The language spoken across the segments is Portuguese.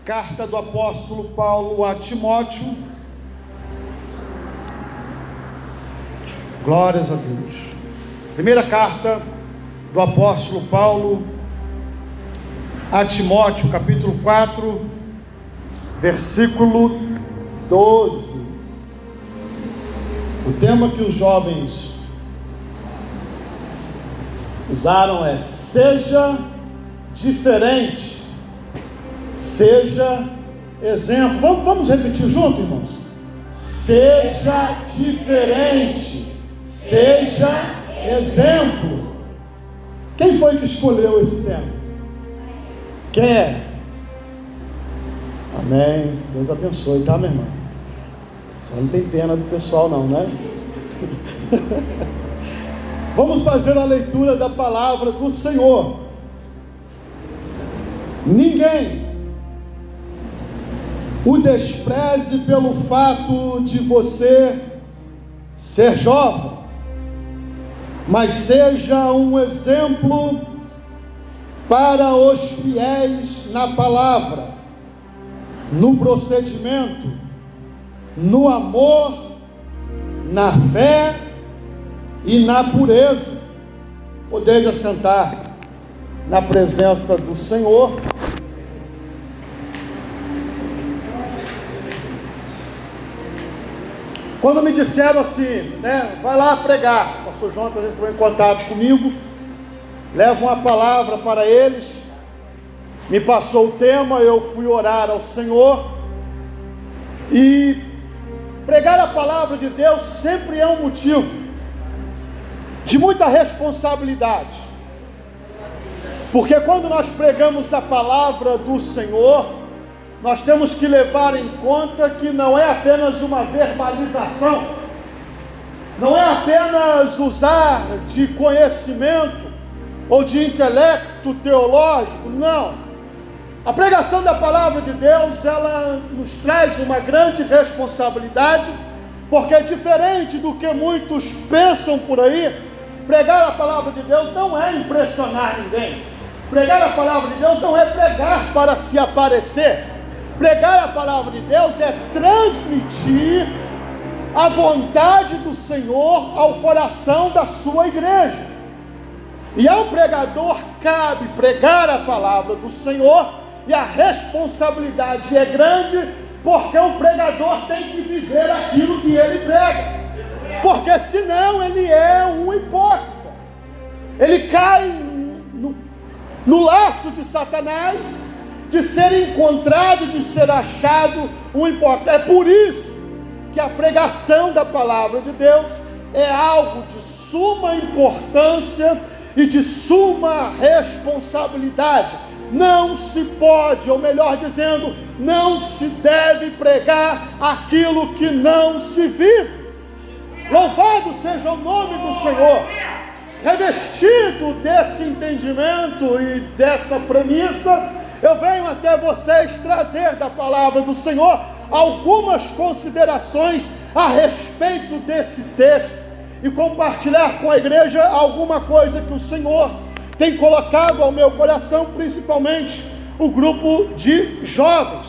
Carta do apóstolo Paulo a Timóteo. Glórias a Deus. Primeira carta do apóstolo Paulo a Timóteo, capítulo 4, versículo 12. O tema que os jovens usaram é: seja diferente. Seja exemplo. Vamos repetir junto, irmãos? Seja diferente. Seja exemplo. Quem foi que escolheu esse tema? Quem é? Amém. Deus abençoe, tá, minha irmã? Só não tem pena do pessoal não, né? Vamos fazer a leitura da palavra do Senhor. Ninguém o despreze pelo fato de você ser jovem, mas seja um exemplo para os fiéis na palavra, no procedimento, no amor, na fé e na pureza. Podeis assentar na presença do Senhor. Quando me disseram assim, vai lá pregar, o pastor Jonas entrou em contato comigo, leva uma palavra para eles, me passou o tema, eu fui orar ao Senhor, e pregar a palavra de Deus sempre é um motivo de muita responsabilidade, porque quando nós pregamos a palavra do Senhor, nós temos que levar em conta que não é apenas uma verbalização, não é apenas usar de conhecimento ou de intelecto teológico, não. A pregação da palavra de Deus, ela nos traz uma grande responsabilidade, porque diferente do que muitos pensam por aí, pregar a palavra de Deus não é impressionar ninguém. Pregar a palavra de Deus não é pregar para se aparecer. Pregar a palavra de Deus é transmitir a vontade do Senhor ao coração da sua igreja. E ao pregador cabe pregar a palavra do Senhor, e a responsabilidade é grande, porque o pregador tem que viver aquilo que ele prega, porque senão ele é um hipócrita, ele cai no laço de Satanás, de ser encontrado, de ser achado um hipócrita. É por isso que a pregação da palavra de Deus é algo de suma importância e de suma responsabilidade. Não se pode, ou melhor dizendo, não se deve pregar aquilo que não se vive. Louvado seja o nome do Senhor. Revestido desse entendimento e dessa premissa, eu venho até vocês trazer da palavra do Senhor algumas considerações a respeito desse texto e compartilhar com a igreja alguma coisa que o Senhor tem colocado ao meu coração, principalmente o grupo de jovens.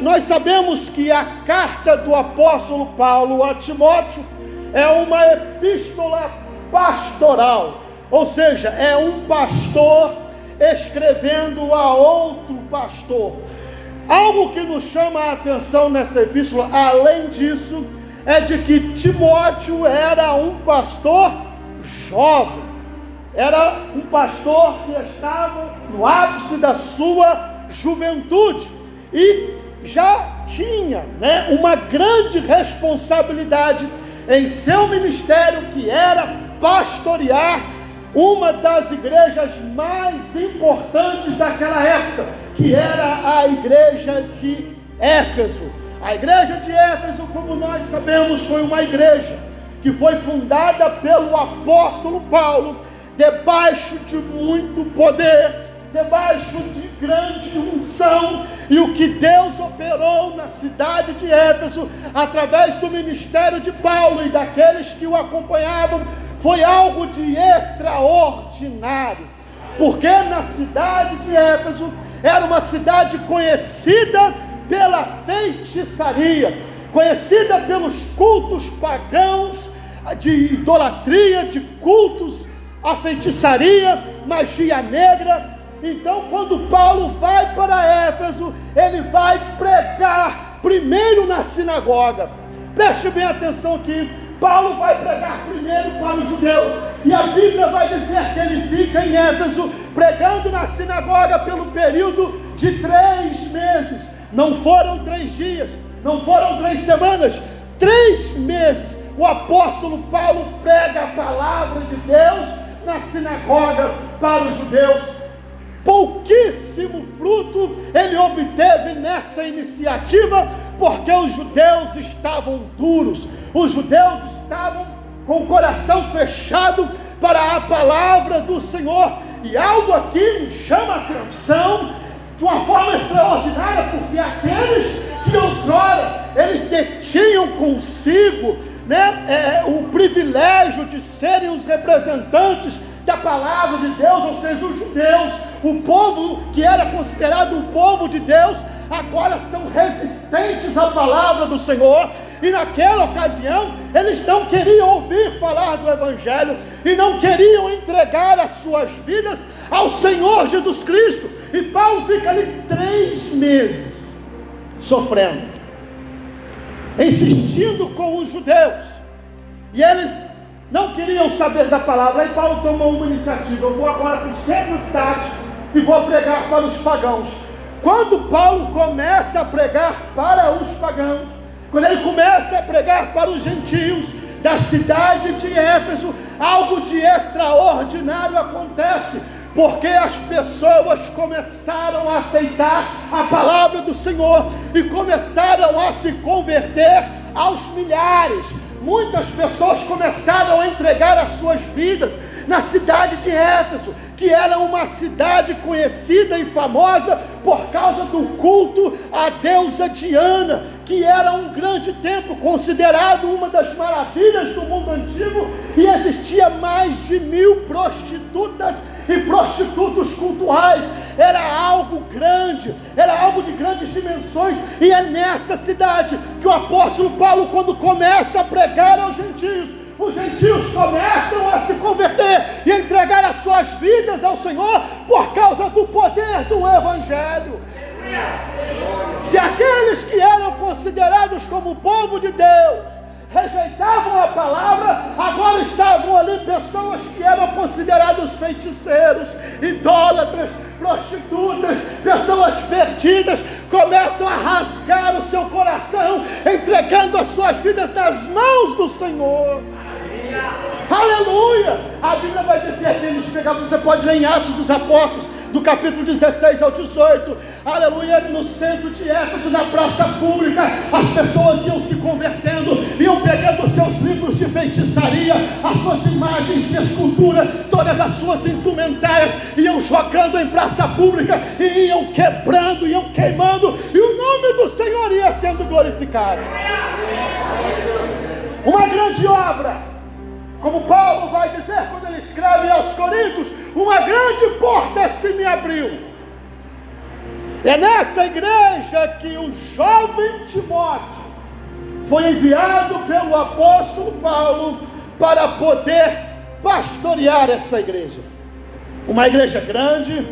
Nós sabemos que a carta do apóstolo Paulo a Timóteo é uma epístola pastoral, ou seja, é um pastor escrevendo a outro pastor. Algo que nos chama a atenção nessa epístola, além disso, é de que Timóteo era um pastor jovem, era um pastor que estava no ápice da sua juventude e já tinha uma grande responsabilidade em seu ministério, que era pastorear uma das igrejas mais importantes daquela época, que era a igreja de Éfeso. A igreja de Éfeso, como nós sabemos, foi uma igreja que foi fundada pelo apóstolo Paulo, debaixo de muito poder, debaixo de grande unção, e o que Deus operou na cidade de Éfeso, através do ministério de Paulo e daqueles que o acompanhavam, foi algo de extraordinário, porque na cidade de Éfeso era uma cidade conhecida pela feitiçaria, conhecida pelos cultos pagãos, de idolatria, de cultos à feitiçaria, magia negra. Então, quando Paulo vai para Éfeso, ele vai pregar primeiro na sinagoga. Preste bem atenção aqui. Paulo vai pregar primeiro para os judeus, e a Bíblia vai dizer que ele fica em Éfeso pregando na sinagoga pelo período de 3 meses. Não foram 3 dias, não foram 3 semanas, 3 meses. O apóstolo Paulo prega a palavra de Deus na sinagoga para os judeus. Pouquíssimo fruto ele obteve nessa iniciativa, porque os judeus estavam duros, os judeus estavam com o coração fechado para a palavra do Senhor. E algo aqui me chama a atenção de uma forma extraordinária, porque aqueles que outrora eles detinham consigo o privilégio de serem os representantes da palavra de Deus, ou seja, os judeus, o povo que era considerado o povo de Deus, agora são resistentes à palavra do Senhor. E naquela ocasião eles não queriam ouvir falar do Evangelho, e não queriam entregar as suas vidas ao Senhor Jesus Cristo. E Paulo fica ali 3 meses sofrendo, insistindo com os judeus, e eles não queriam saber da palavra. Aí Paulo tomou uma iniciativa: eu vou agora para o centro da cidade e vou pregar para os pagãos. Quando Paulo começa a pregar para os pagãos, quando ele começa a pregar para os gentios da cidade de Éfeso, algo de extraordinário acontece, porque as pessoas começaram a aceitar a palavra do Senhor e começaram a se converter aos milhares. Muitas pessoas começaram a entregar as suas vidas na cidade de Éfeso, que era uma cidade conhecida e famosa por causa do culto à deusa Diana, que era um grande templo, considerado uma das maravilhas do mundo antigo, e existia mais de 1000 prostitutas e prostitutos cultuais. Era algo grande, era algo de grandes dimensões. E é nessa cidade que o apóstolo Paulo, quando começa a pregar aos gentios, os gentios começam a se converter e entregar as suas vidas ao Senhor por causa do poder do Evangelho. Se aqueles que eram considerados como povo de Deus rejeitavam a palavra, agora estavam ali pessoas que eram considerados feiticeiros, idólatras, prostitutas, pessoas perdidas, começam a rasgar o seu coração, entregando as suas vidas nas mãos do Senhor. Aleluia! A Bíblia vai dizer que eles pegavam, você pode ler em Atos dos Apóstolos, do capítulo 16 ao 18, aleluia, no centro de Éfeso, na praça pública, as pessoas iam se convertendo, iam pegando os seus livros de feitiçaria, as suas imagens de escultura, todas as suas indumentárias, iam jogando em praça pública, e iam quebrando, iam queimando, e o nome do Senhor ia sendo glorificado. Uma grande obra, como Paulo vai dizer quando ele escreve aos Coríntios: uma grande porta se me abriu. É nessa igreja que o jovem Timóteo foi enviado pelo apóstolo Paulo para poder pastorear essa igreja. Uma igreja grande,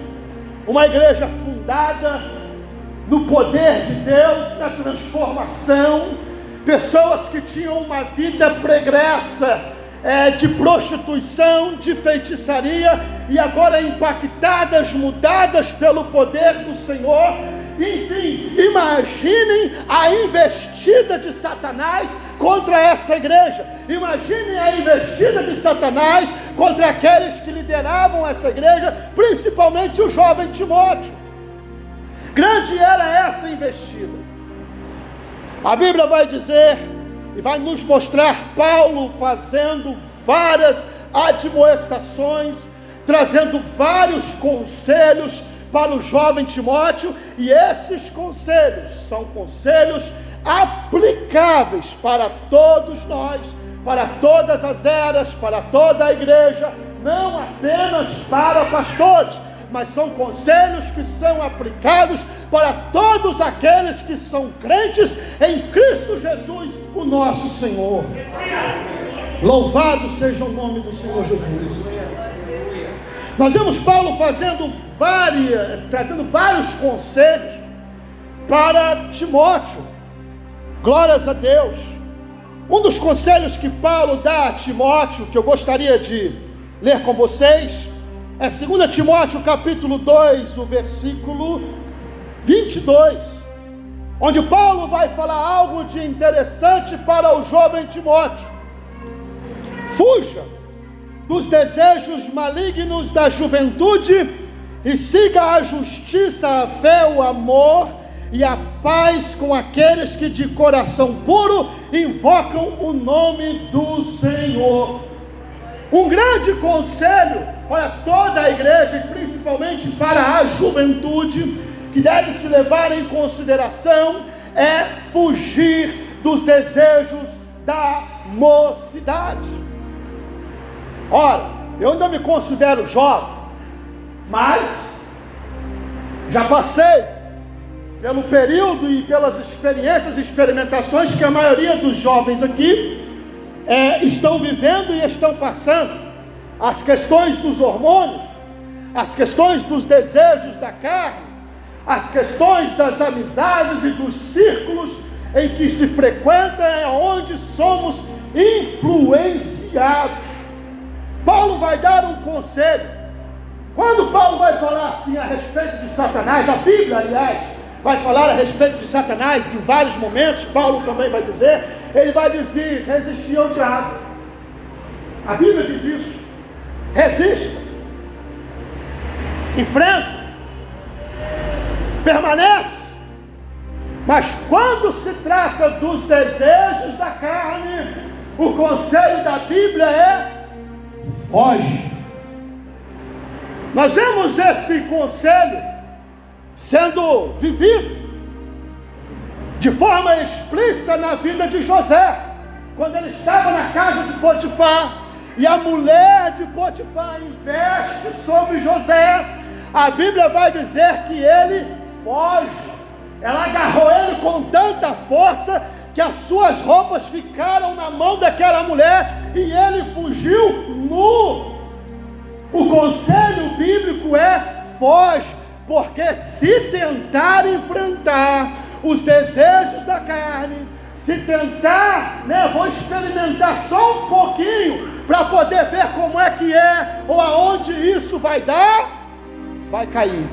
uma igreja fundada no poder de Deus, na transformação. Pessoas que tinham uma vida pregressa, de prostituição, de feitiçaria, e agora impactadas, mudadas pelo poder do Senhor. Enfim, imaginem a investida de Satanás contra essa igreja. Imaginem a investida de Satanás contra aqueles que lideravam essa igreja, principalmente o jovem Timóteo. Grande era essa investida. A Bíblia vai dizer e vai nos mostrar Paulo fazendo várias admoestações, trazendo vários conselhos para o jovem Timóteo, e esses conselhos são conselhos aplicáveis para todos nós, para todas as eras, para toda a igreja, não apenas para pastores, mas são conselhos que são aplicados para todos aqueles que são crentes em Cristo Jesus, o nosso Senhor. Louvado seja o nome do Senhor Jesus. Nós vemos Paulo trazendo vários conselhos para Timóteo. Glórias a Deus. Um dos conselhos que Paulo dá a Timóteo, que eu gostaria de ler com vocês, é 2 Timóteo capítulo 2, o versículo 22, onde Paulo vai falar algo de interessante para o jovem Timóteo. Fuja dos desejos malignos da juventude e siga a justiça, a fé, o amor e a paz com aqueles que de coração puro invocam o nome do Senhor. Um grande conselho para toda a igreja e principalmente para a juventude, que deve se levar em consideração, é fugir dos desejos da mocidade. Ora, eu ainda me considero jovem, mas já passei pelo período e pelas experiências e experimentações que a maioria dos jovens aqui estão vivendo e estão passando. As questões dos hormônios, as questões dos desejos da carne, as questões das amizades e dos círculos em que se frequenta, é onde somos influenciados. Paulo vai dar um conselho. Quando Paulo vai falar assim a respeito de Satanás, a Bíblia, aliás, vai falar a respeito de Satanás em vários momentos. Paulo também vai dizer, ele vai dizer, resistir ao diabo. A Bíblia diz isso. Resista, enfrenta, permanece. Mas quando se trata dos desejos da carne, o conselho da Bíblia é foge. Nós vemos esse conselho sendo vivido de forma explícita na vida de José, quando ele estava na casa de Potifar, e a mulher de Potifar investe sobre José. A Bíblia vai dizer que ele foge. Ela agarrou ele com tanta força que as suas roupas ficaram na mão daquela mulher e ele fugiu nu. O conselho bíblico é foge, porque se tentar enfrentar os desejos da carne, se tentar, vou experimentar só um pouquinho para poder ver como é que é ou aonde isso vai dar, vai cair.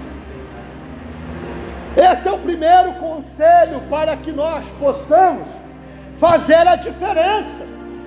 Esse é o primeiro conselho para que nós possamos fazer a diferença.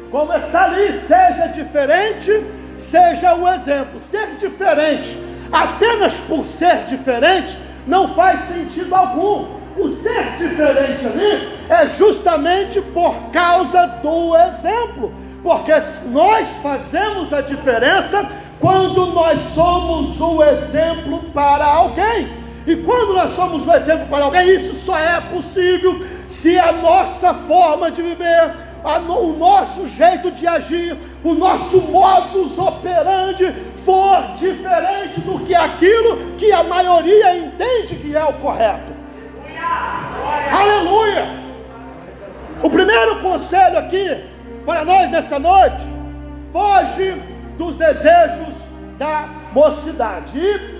Como está ali, seja diferente, seja o exemplo. Ser diferente, apenas por ser diferente, não faz sentido algum. O ser diferente ali é justamente por causa do exemplo. Porque nós fazemos a diferença quando nós somos o exemplo para alguém. E quando nós somos o exemplo para alguém, isso só é possível se a nossa forma de viver, o nosso jeito de agir, o nosso modus operandi for diferente do que aquilo que a maioria entende que é o correto. Aleluia! O primeiro conselho aqui para nós nessa noite: foge dos desejos da mocidade. E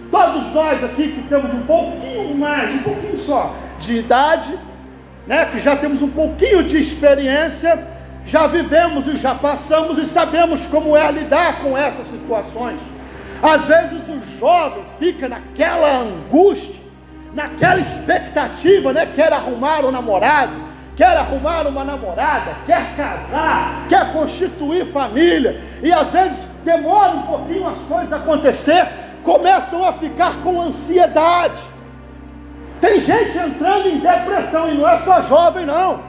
todos nós aqui que temos um pouquinho só de idade, que já temos um pouquinho de experiência, já vivemos e já passamos e sabemos como é lidar com essas situações. Às vezes o jovem fica naquela angústia, naquela expectativa, quer arrumar um namorado, quer arrumar uma namorada, quer casar, quer constituir família, e às vezes demora um pouquinho as coisas acontecer, começam a ficar com ansiedade. Tem gente entrando em depressão, e não é só jovem não,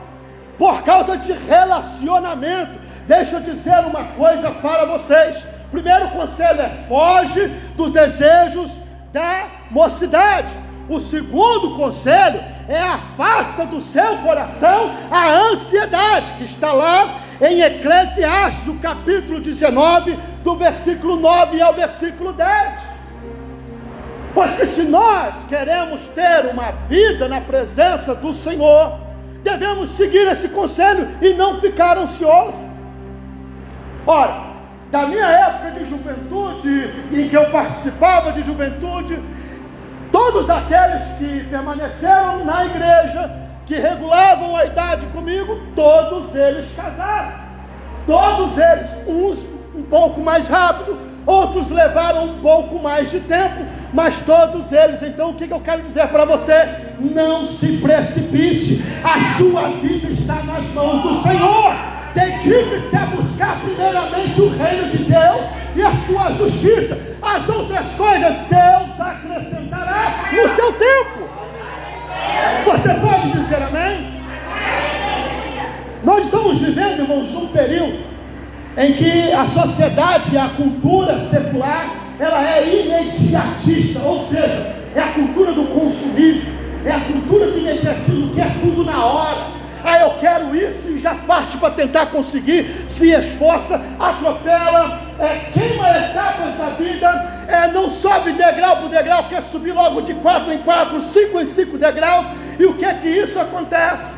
por causa de relacionamento. Deixa eu dizer uma coisa para vocês. Primeiro conselho é: foge dos desejos da mocidade. O segundo conselho é: afasta do seu coração a ansiedade, que está lá em Eclesiastes, o capítulo 19, do versículo 9 ao versículo 10. Pois que se nós queremos ter uma vida na presença do Senhor, devemos seguir esse conselho e não ficar ansioso. Ora, da minha época de juventude, em que eu participava de juventude, todos aqueles que permaneceram na igreja, que regulavam a idade comigo, todos eles casaram. Todos eles, uns um pouco mais rápido, outros levaram um pouco mais de tempo, mas todos eles. Então o que eu quero dizer para você? Não se precipite, a sua vida está nas mãos do Senhor. Dedique-se a buscar primeiramente o reino de Deus e a sua justiça. As outras coisas Deus acrescentará no seu tempo. Você pode dizer amém? Nós estamos vivendo, irmãos, num período em que a sociedade e a cultura secular, ela é imediatista, ou seja, é a cultura do consumismo, é a cultura do imediatismo, que é tudo na hora. Eu quero isso e já parte para tentar conseguir, se esforça, atropela, queima etapas da vida, não sobe degrau por degrau, quer subir logo de 4 em 4, 5 em 5 degraus, e o que é que isso acontece?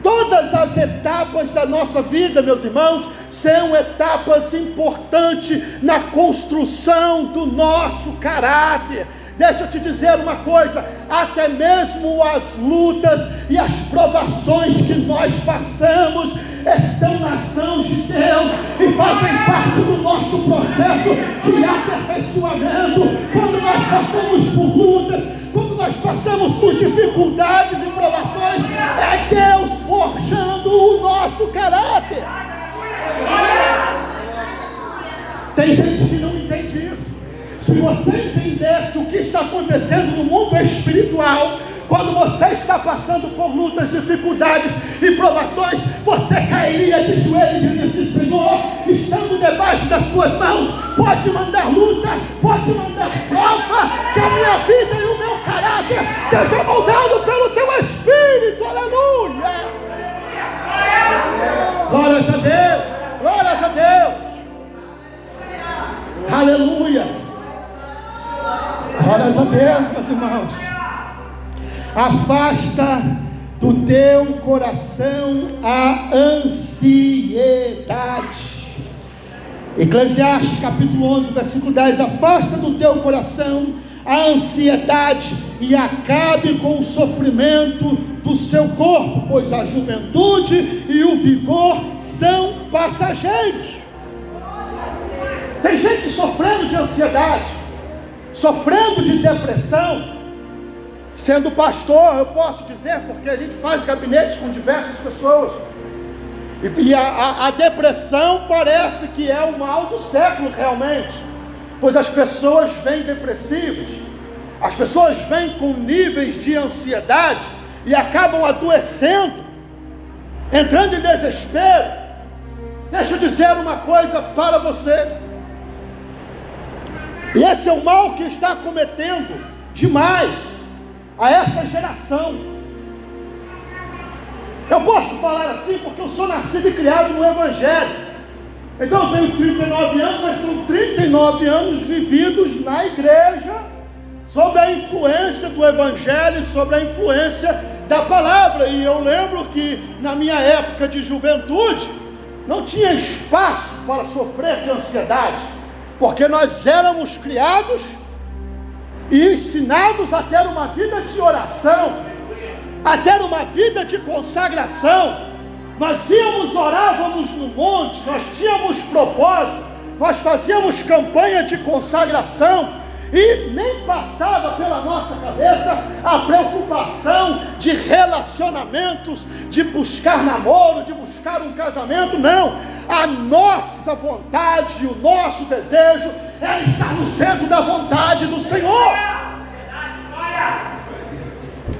Todas as etapas da nossa vida, meus irmãos, são etapas importantes na construção do nosso caráter. Deixa eu te dizer uma coisa, até mesmo as lutas e as provações que nós passamos estão nas mãos de Deus e fazem parte do nosso processo de aperfeiçoamento. Quando nós passamos por lutas, quando nós passamos por dificuldades e provações, é Deus forjando o nosso caráter. Tem gente que não entende isso. Se você entendesse o que está acontecendo no mundo espiritual, quando você está passando por lutas, dificuldades e provações, você cairia de joelhos e disse: Senhor, estando debaixo das suas mãos, pode mandar luta, pode mandar prova, que a minha vida e o meu caráter seja moldado pelo teu Espírito. Aleluia! Glórias a Deus, glórias a Deus, aleluia, glórias a Deus, meus irmãos. Afasta do teu coração a ansiedade. Eclesiastes capítulo 11, versículo 10. Afasta do teu coração a ansiedade e acabe com o sofrimento do seu corpo, pois a juventude e o vigor são passageiros. Tem gente sofrendo de ansiedade, sofrendo de depressão. Sendo pastor, eu posso dizer, porque a gente faz gabinetes com diversas pessoas, e a depressão parece que é o mal do século realmente, pois as pessoas vêm depressivas, as pessoas vêm com níveis de ansiedade e acabam adoecendo, entrando em desespero. Deixa eu dizer uma coisa para você, e esse é o mal que está cometendo demais a essa geração. Eu posso falar assim porque eu sou nascido e criado no Evangelho. Então eu tenho 39 anos, mas são 39 anos vividos na igreja, sob a influência do Evangelho, sob a influência da palavra. E eu lembro que na minha época de juventude não tinha espaço para sofrer de ansiedade, porque nós éramos criados e ensinados a ter uma vida de oração, a ter uma vida de consagração. Nós íamos, orávamos no monte, nós tínhamos propósito, nós fazíamos campanha de consagração, e nem passava pela nossa cabeça a preocupação de relacionamentos, de buscar namoro, de buscar um casamento. Não, a nossa vontade, o nosso desejo é estar no centro da vontade do Senhor.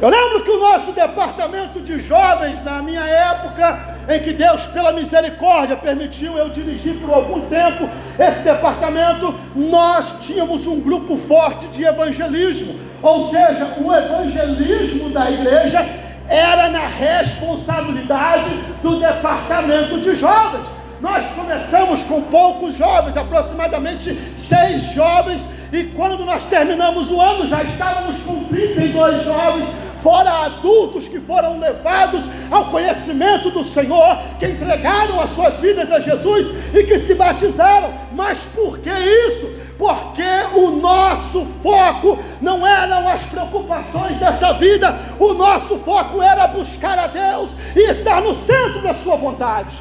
Eu lembro que o nosso departamento de jovens, na minha época, em que Deus, pela misericórdia, permitiu eu dirigir por algum tempo esse departamento, nós tínhamos um grupo forte de evangelismo, ou seja, o evangelismo da igreja era na responsabilidade do departamento de jovens. Nós começamos com poucos jovens, aproximadamente 6 jovens, e quando nós terminamos o ano, já estávamos com 32 jovens, fora adultos que foram levados ao conhecimento do Senhor, que entregaram as suas vidas a Jesus e que se batizaram. Mas por que isso? Porque o nosso foco não eram as preocupações dessa vida, o nosso foco era buscar a Deus e estar no centro da sua vontade.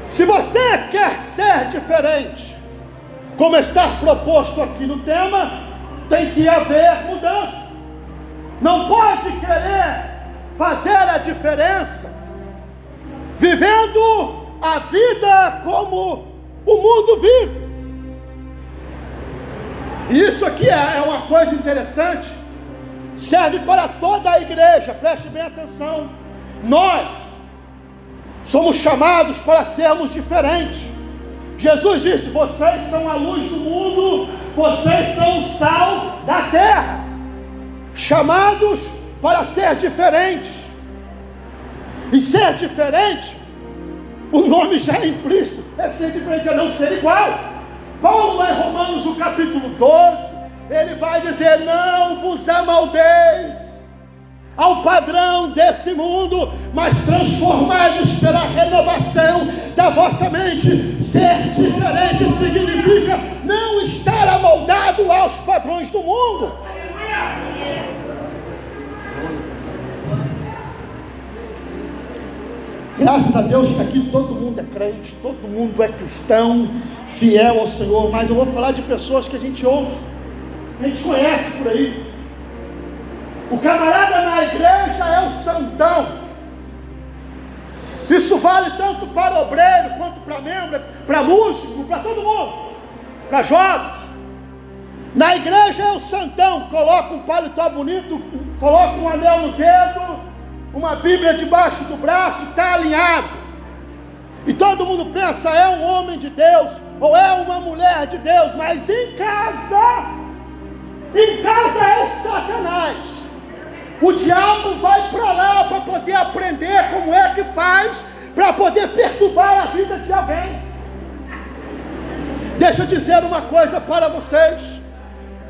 Se você quer ser diferente, como está proposto aqui no tema, tem que haver mudança. Não pode querer fazer a diferença vivendo a vida como o mundo vive. E isso aqui é uma coisa interessante, serve para toda a igreja, preste bem atenção. Nós somos chamados para sermos diferentes. Jesus disse: vocês são a luz do mundo, vocês são o sal da terra, chamados para ser diferentes. E ser diferente, o nome já é implícito, é ser diferente, é não ser igual. Paulo, lá em Romanos, o capítulo 12, ele vai dizer: não vos amoldeis ao padrão desse mundo, mas transformai-vos pela renovação da vossa mente. Ser diferente significa não estar amoldado aos padrões do mundo. Graças a Deus que aqui todo mundo é crente, todo mundo é cristão, fiel ao Senhor, mas eu vou falar de pessoas que a gente ouve, a gente conhece por aí. O camarada na igreja é o santão. Isso vale tanto para obreiro, quanto para membro, para músico, para todo mundo, para jovens. Na igreja é o santão, coloca um paletó bonito, coloca um anel no dedo, uma Bíblia debaixo do braço, está alinhado. E todo mundo pensa: é um homem de Deus, ou é uma mulher de Deus. Mas em casa é o Satanás. O diabo vai para lá para poder aprender como é que faz, para poder perturbar a vida de alguém. Deixa eu dizer uma coisa para vocês: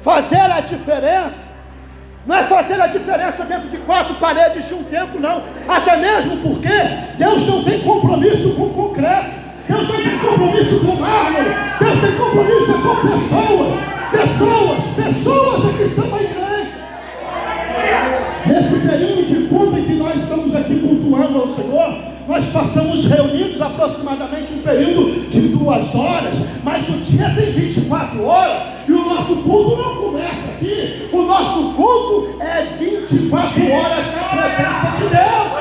fazer a diferença não é fazer a diferença dentro de quatro paredes de um templo, não. Até mesmo porque Deus não tem compromisso com o concreto, Deus não tem compromisso com o mármore, Deus tem compromisso com pessoas aqui são a igreja. Nesse período de culto em que nós estamos aqui cultuando ao Senhor, nós passamos reunidos aproximadamente um período de 2 horas, mas o dia tem 24 horas, e o nosso culto não começa aqui. O nosso culto é 24 horas na presença de Deus.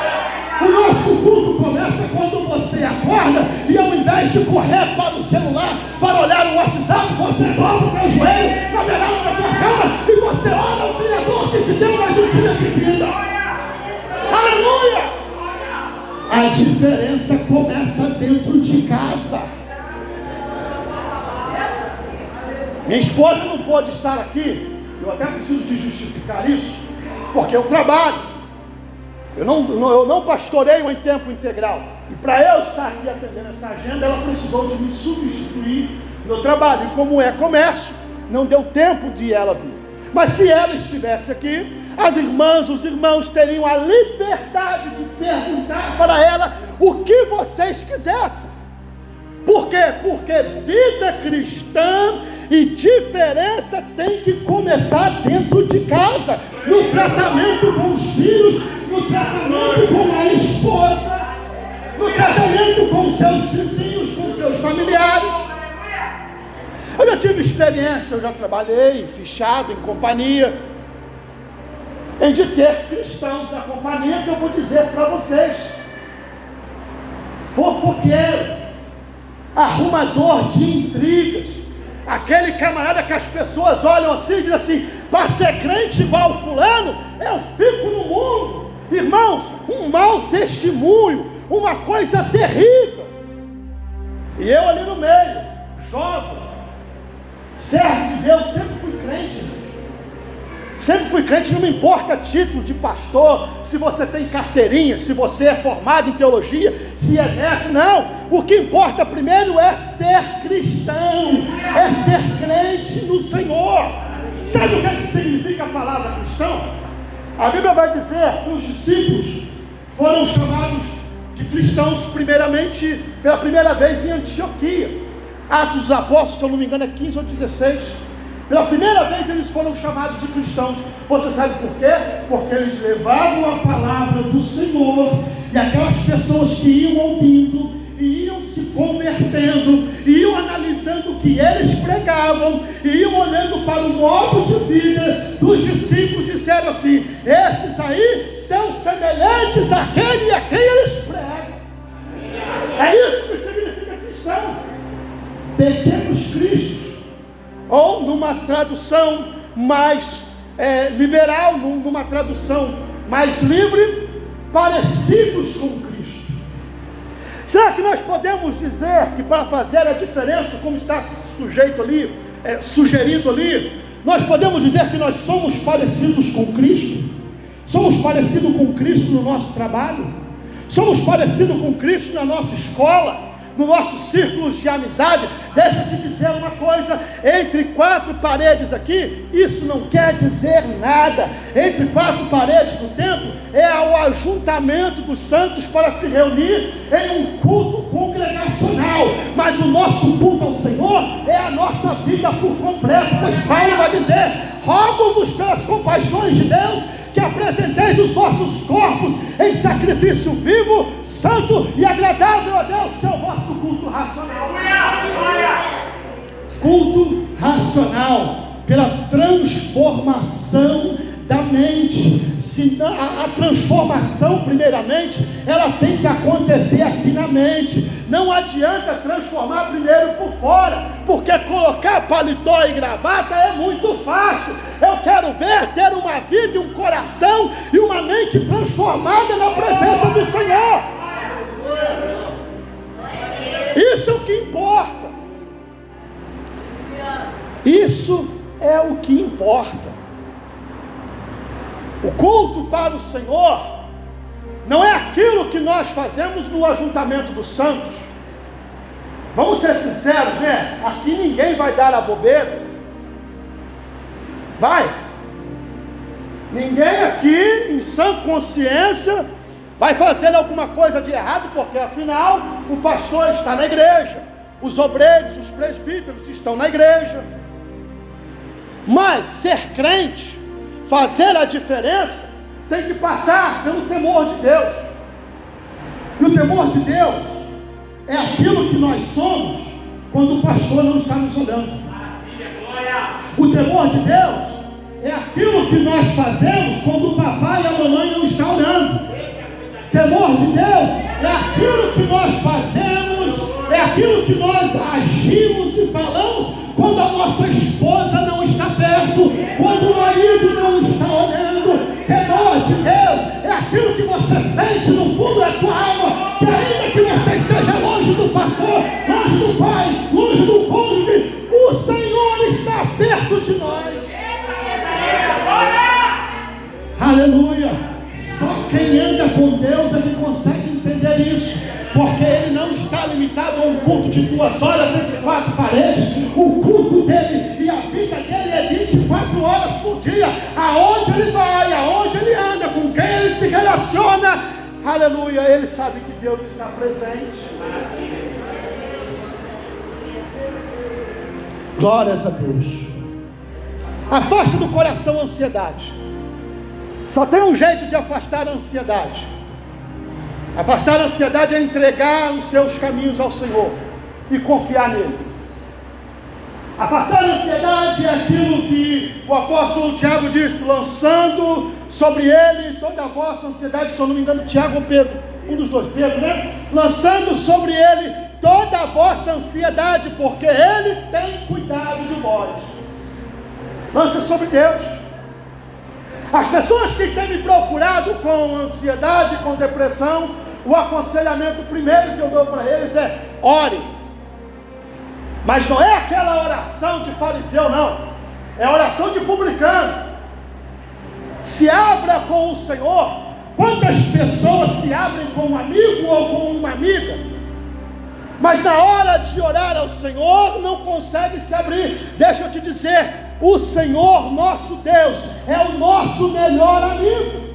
O nosso culto começa quando você acorda e, ao invés de correr para o celular, para olhar o WhatsApp, você dobra o teu joelho na beirada da tua cama e você ora ao Criador que te deu mais um dia de vida. Aleluia! A diferença começa dentro de casa. Minha esposa não pode estar aqui, eu até preciso de justificar isso, porque eu trabalho. Eu não pastoreio em tempo integral. E para eu estar aqui atendendo essa agenda, ela precisou de me substituir no trabalho. E como é comércio, não deu tempo de ela vir. Mas se ela estivesse aqui, as irmãs, os irmãos teriam a liberdade de perguntar para ela o que vocês quisessem. Por quê? Porque vida cristã e diferença tem que começar dentro de casa, no tratamento com os filhos, no tratamento com a esposa, no tratamento com seus vizinhos, com seus familiares. Eu já tive experiência, eu já trabalhei fichado em companhia, em de ter cristãos na companhia, que eu vou dizer para vocês: fofoqueiro, arrumador de intrigas, aquele camarada que as pessoas olham assim e dizem assim: para ser crente igual fulano, eu fico no mundo. Irmãos, um mau testemunho, uma coisa terrível. E eu ali no meio, jovem, servo de Deus, sempre fui crente, Sempre fui crente, não me importa título de pastor, se você tem carteirinha, se você é formado em teologia, se é mestre, não. O que importa primeiro é ser cristão, é ser crente no Senhor. Sabe o que significa a palavra cristão? A Bíblia vai dizer que os discípulos foram chamados de cristãos primeiramente, pela primeira vez em Antioquia. Atos dos Apóstolos, se eu não me engano é 15 ou 16. Pela primeira vez eles foram chamados de cristãos. Você sabe por quê? Porque eles levavam a palavra do Senhor, e aquelas pessoas que iam ouvindo, e iam se convertendo, e iam analisando o que eles pregavam, e iam olhando para o modo de vida dos discípulos, disseram assim: esses aí são semelhantes àquele a quem eles pregam. É isso que significa cristão. Pequenos cristos, ou numa tradução mais liberal, numa tradução mais livre, parecidos com Cristo. Será que nós podemos dizer que para fazer a diferença, como está sujeito ali, sugerido ali, nós podemos dizer que nós somos parecidos com Cristo? Somos parecidos com Cristo no nosso trabalho? Somos parecidos com Cristo na nossa escola, no nosso círculo de amizade? Deixa eu te dizer uma coisa: entre quatro paredes aqui, isso não quer dizer nada. Entre quatro paredes do templo é o ajuntamento dos santos para se reunir em um culto congregacional, mas o nosso culto ao Senhor é a nossa vida por completo, pois Paulo vai dizer: rogo-vos pelas compaixões de Deus que apresenteis os vossos corpos em sacrifício vivo, santo e agradável a Deus, que é o vosso culto racional. Culto racional, pela transformação da mente. A transformação, primeiramente, ela tem que acontecer aqui na mente. Não adianta transformar primeiro por fora, porque colocar paletó e gravata é muito fácil. Eu quero ver ter uma vida e um coração e uma mente transformada na presença do Senhor. Isso é o que importa. Isso é o que importa. O culto para o Senhor não é aquilo que nós fazemos no ajuntamento dos santos. Vamos ser sinceros, né? Aqui ninguém vai dar a bobeira. Vai. Ninguém aqui, em sã consciência, vai fazer alguma coisa de errado, porque afinal o pastor está na igreja, os obreiros, os presbíteros estão na igreja. Mas ser crente, fazer a diferença, tem que passar pelo temor de Deus. E o temor de Deus é aquilo que nós somos quando o pastor não está nos olhando. O temor de Deus é aquilo que nós fazemos quando o papai e a mamãe não estão olhando. Temor de Deus é aquilo que nós fazemos, é aquilo que nós agimos e falamos quando a nossa esposa não está perto, quando o marido não está olhando. Temor de Deus é aquilo que você sente no fundo da tua alma, que ainda que você esteja longe do pastor, longe do pai, longe do cônjuge, o Senhor está perto de nós. Aleluia! Só quem anda com Deus é que consegue entender isso, porque Ele não está limitado a um culto de 2 horas entre 4 paredes. O culto dele e a vida dele é 24 horas por dia. Aonde ele vai, aonde ele anda, com quem ele se relaciona, aleluia, ele sabe que Deus está presente. Glórias a Deus. Afaste do coração a ansiedade. Só tem um jeito de afastar a ansiedade. Afastar a ansiedade é entregar os seus caminhos ao Senhor e confiar nele. Afastar a ansiedade é aquilo que o apóstolo Tiago disse: lançando sobre ele toda a vossa ansiedade. Se eu não me engano, Tiago ou Pedro, um dos dois, Pedro, né? Lançando sobre ele toda a vossa ansiedade, porque ele tem cuidado de vós. Lança sobre Deus. As pessoas que têm me procurado com ansiedade, com depressão, o aconselhamento primeiro que eu dou para eles é: ore. Mas não é aquela oração de fariseu, não. É oração de publicano. se abra com o Senhor. Quantas pessoas se abrem com um amigo ou com uma amiga, mas na hora de orar ao Senhor não consegue se abrir? Deixa eu te dizer, o Senhor nosso Deus é o nosso melhor amigo.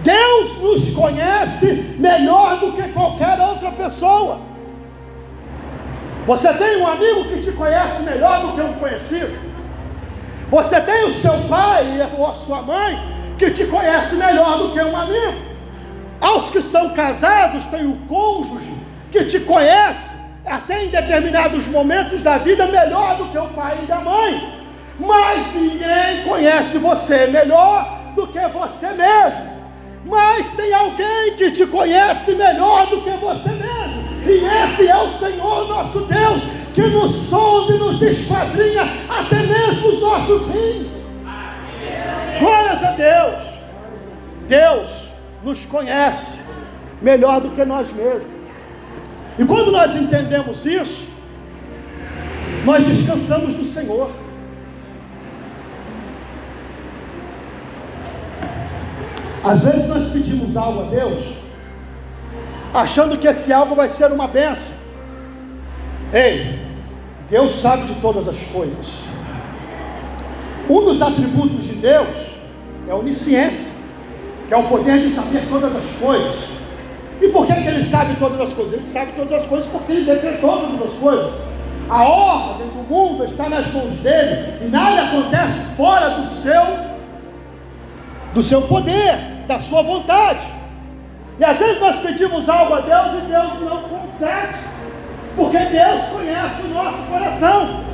Deus nos conhece melhor do que qualquer outra pessoa. Você tem um amigo que te conhece melhor do que um conhecido. Você tem o seu pai ou a sua mãe que te conhece melhor do que um amigo. Aos que são casados, tem o cônjuge que te conhece até em determinados momentos da vida melhor do que o pai e a mãe. Mas ninguém conhece você melhor do que você mesmo. Mas tem alguém que te conhece melhor do que você mesmo. E esse é o Senhor nosso Deus, que nos sonda e nos esquadrinha até mesmo os nossos rins. Glórias a Deus. Deus nos conhece melhor do que nós mesmos. E quando nós entendemos isso, nós descansamos no Senhor. Às vezes nós pedimos algo a Deus, achando que esse algo vai ser uma bênção. Ei, Deus sabe de todas as coisas. Um dos atributos de Deus é a onisciência, que é o poder de saber todas as coisas. E por que Ele sabe todas as coisas? Ele sabe todas as coisas porque Ele decretou todas as coisas. A ordem do mundo está nas mãos dEle, e nada acontece fora do seu poder, da sua vontade. E às vezes nós pedimos algo a Deus e Deus não concede, porque Deus conhece o nosso coração.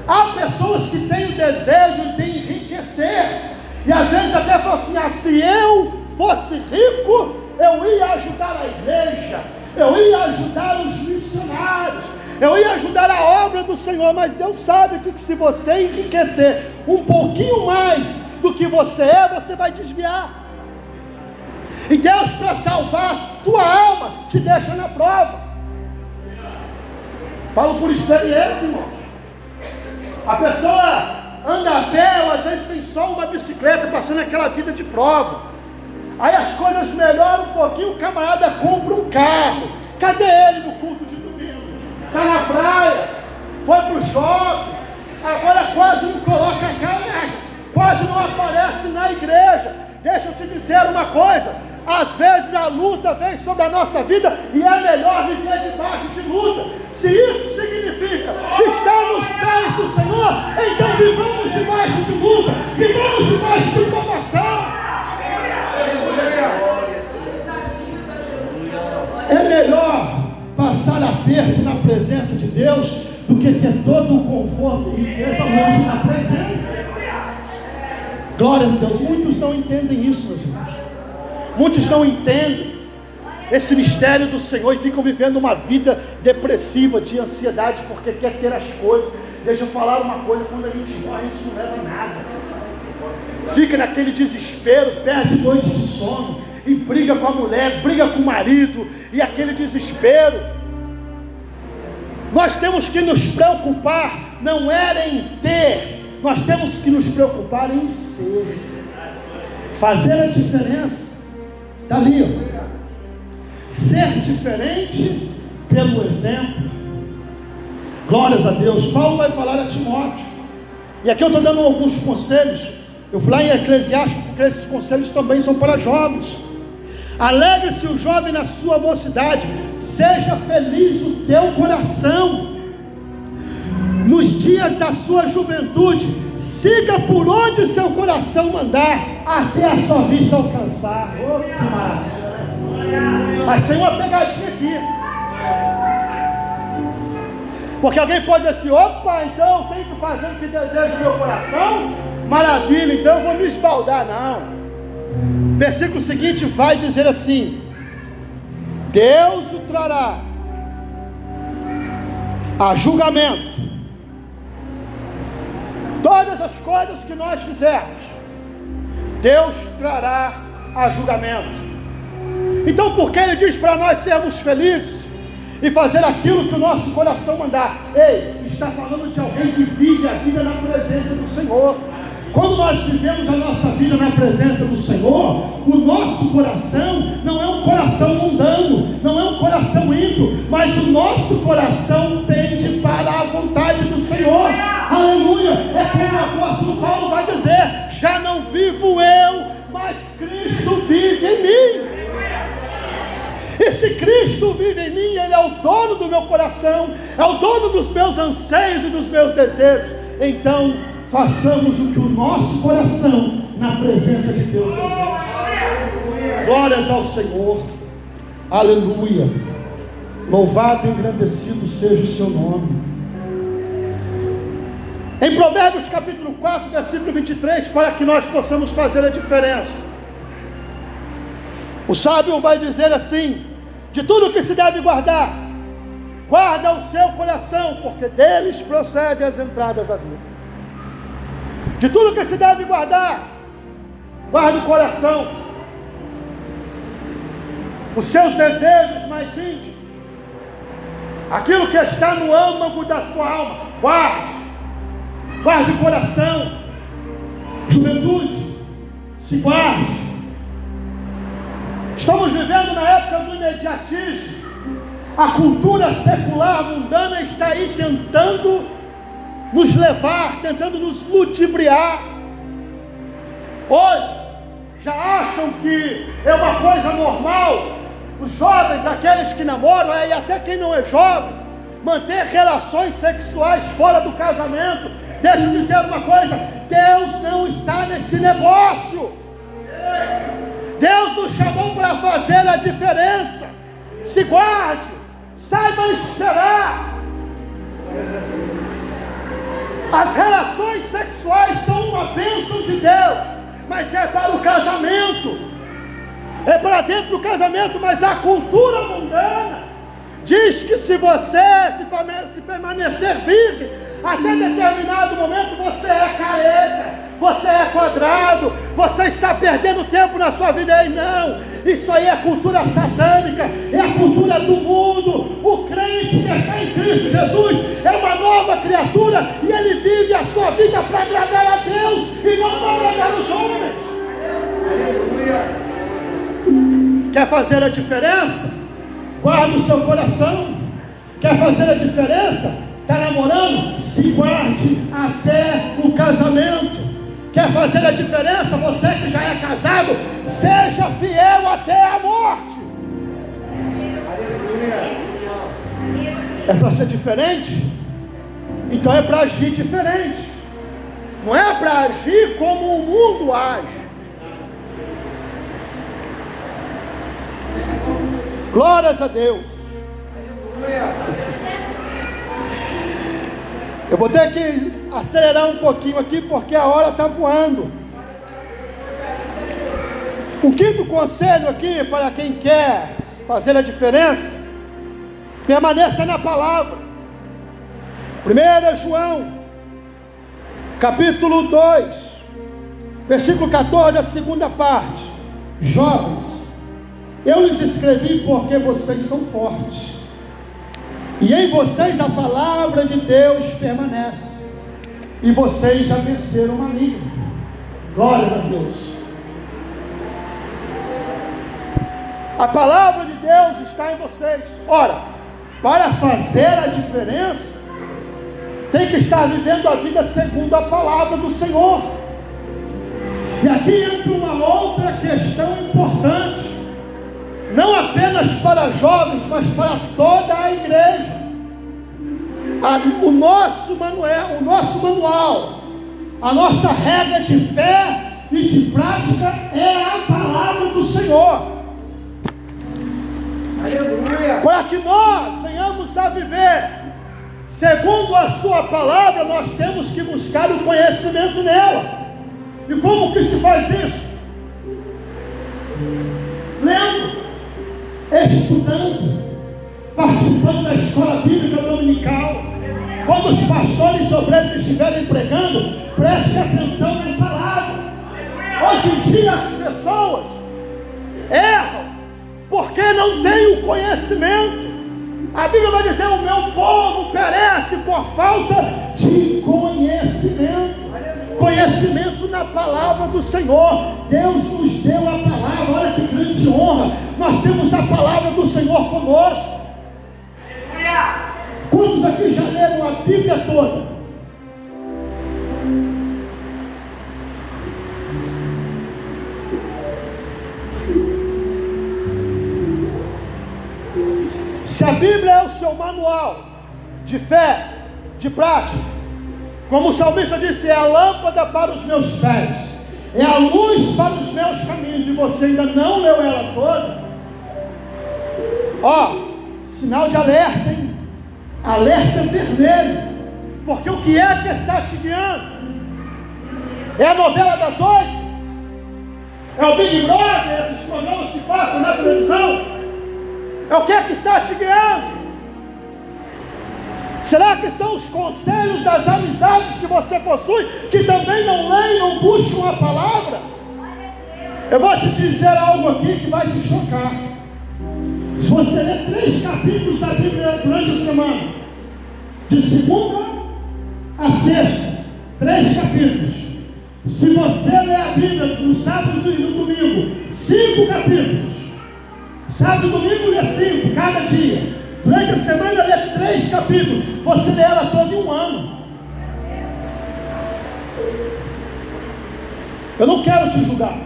Há pessoas que têm o desejo de enriquecer, e às vezes até falam assim: se eu fosse rico, eu ia ajudar a igreja, eu ia ajudar os missionários, eu ia ajudar a obra do Senhor. Mas Deus sabe que se você enriquecer um pouquinho mais do que você é, você vai desviar. E Deus, para salvar tua alma, te deixa na prova. Falo por experiência, irmão. A pessoa anda a pé, ou às vezes tem só uma bicicleta, passando aquela vida de prova. Aí as coisas melhoram um pouquinho, o camarada compra um carro. Cadê ele no culto de domingo? Está na praia, foi para o shopping, agora quase não coloca a cara, quase não aparece na igreja. Deixa eu te dizer uma coisa: às vezes a luta vem sobre a nossa vida e é melhor viver debaixo de luta. Se isso significa estar nos pés do Senhor, então vivamos debaixo de luta, vivamos debaixo de provação. É melhor passar aperto na presença de Deus do que ter todo o conforto e riqueza longe na presença. Glória a Deus. Muitos não entendem isso, meus irmãos. Muitos não entendem esse mistério do Senhor e ficam vivendo uma vida depressiva, de ansiedade, porque quer ter as coisas. Deixa eu falar uma coisa: quando a gente morre, a gente não leva nada. Fica naquele desespero, perde noite de sono, e briga com a mulher, briga com o marido, e aquele desespero. Nós temos que nos preocupar, não era em ter, nós temos que nos preocupar em ser, fazer a diferença. Está ali, ó. Ser diferente pelo exemplo. Glórias a Deus. Paulo vai falar a Timóteo, e aqui eu estou dando alguns conselhos. Eu fui lá em Eclesiastes, porque esses conselhos também são para jovens. Alegre-se o jovem na sua mocidade, seja feliz o teu coração nos dias da sua juventude, siga por onde seu coração mandar, até a sua vista alcançar. Oh, que maravilha. Mas tem uma pegadinha aqui, porque alguém pode dizer assim: opa, então eu tenho que fazer o que deseja o meu coração? Maravilha, então eu vou me esbaldar. Não. Versículo seguinte vai dizer assim: Deus o trará a julgamento todas as coisas que nós fizermos. Deus trará a julgamento. Então, por que Ele diz para nós sermos felizes e fazer aquilo que o nosso coração mandar? Ei, está falando de alguém que vive a vida na presença do Senhor. Quando nós vivemos a nossa vida na presença do Senhor, o nosso coração não é um coração mundano, não é um coração ímpio, mas o nosso coração pende para a vontade do Senhor. Aleluia! É como o apóstolo Paulo vai dizer: já não vivo eu, mas Cristo vive em mim. E se Cristo vive em mim, Ele é o dono do meu coração, é o dono dos meus anseios e dos meus desejos. Então, façamos o que o nosso coração, na presença de Deus, deseja. Glórias ao Senhor. Aleluia. Louvado e engrandecido seja o seu nome. Em Provérbios capítulo 4, versículo 23, para que nós possamos fazer a diferença, o sábio vai dizer assim: de tudo que se deve guardar, guarda o seu coração, porque deles procedem as entradas da vida. De tudo que se deve guardar, guarda o coração, os seus desejos mais íntimos, aquilo que está no âmago da sua alma, guarde o coração. Juventude, se guarde. Estamos vivendo na época do imediatismo. A cultura secular mundana está aí tentando nos levar, tentando nos ludibriar. Hoje já acham que é uma coisa normal os jovens, aqueles que namoram, e até quem não é jovem, manter relações sexuais fora do casamento. Deixa eu dizer uma coisa: Deus não está nesse negócio. Deus nos chamou para fazer a diferença. Se guarde, saiba esperar. As relações sexuais são uma bênção de Deus, mas é para o casamento, é para dentro do casamento. Mas a cultura mundana diz que se você se permanecer virgem até determinado momento, você é careta, você é quadrado, você está perdendo tempo na sua vida. E não, isso aí é cultura satânica, é a cultura do mundo. O crente que está em Cristo Jesus é uma nova criatura, e ele vive a sua vida para agradar a Deus e não para agradar os homens. Quer fazer a diferença? Guarda o seu coração. Quer fazer a diferença? Está namorando? Se guarde até o casamento. Quer fazer a diferença? Você que já é casado, seja fiel até a morte. É para ser diferente? Então é para agir diferente. Não é para agir como o mundo age. Glórias a Deus. Eu vou ter que acelerar um pouquinho aqui, porque a hora está voando. O quinto conselho aqui, para quem quer fazer a diferença: permaneça na palavra. 1 João, capítulo 2, versículo 14, a segunda parte. Jovens, eu lhes escrevi porque vocês são fortes, e em vocês a palavra de Deus permanece, e vocês já venceram o maligno. Glórias a Deus. A palavra de Deus está em vocês. Ora, para fazer a diferença, tem que estar vivendo a vida segundo a palavra do Senhor. E aqui entra uma outra questão importante, não apenas para jovens, mas para toda a igreja. O nosso manual, a nossa regra de fé e de prática é a palavra do Senhor. Aleluia. Para que nós venhamos a viver segundo a sua palavra, nós temos que buscar o conhecimento nela. E como que se faz isso? Lendo, estudando, participando da escola bíblica dominical. Quando os pastores e obreiros estiverem pregando, preste atenção na palavra. Hoje em dia as pessoas erram porque não têm o conhecimento. A Bíblia vai dizer: o meu povo perece por falta de conhecimento. conhecimento na palavra do Senhor. Deus nos deu a palavra, olha que grande honra, nós temos a palavra do Senhor conosco. Quantos aqui já leram a Bíblia toda? Se a Bíblia é o seu manual de fé, de prática, como o salmista disse, é a lâmpada para os meus pés, é a luz para os meus caminhos, e você ainda não leu ela toda, ó, sinal de alerta, hein? Alerta vermelho, porque o que é que está te guiando? É a novela das 8? É o Big Brother, esses programas que passam na televisão? É o que é que está te guiando? Será que são os conselhos das amizades que você possui, que também não leem, não buscam a palavra? Eu vou te dizer algo aqui que vai te chocar. Se você ler 3 capítulos da Bíblia durante a semana, de segunda a sexta, 3 capítulos. Se você ler a Bíblia no sábado e no domingo, 5 capítulos. Sábado e domingo lê 5, cada dia. Durante a semana lê 3 capítulos. Você lê ela toda em um ano. Eu não quero te julgar.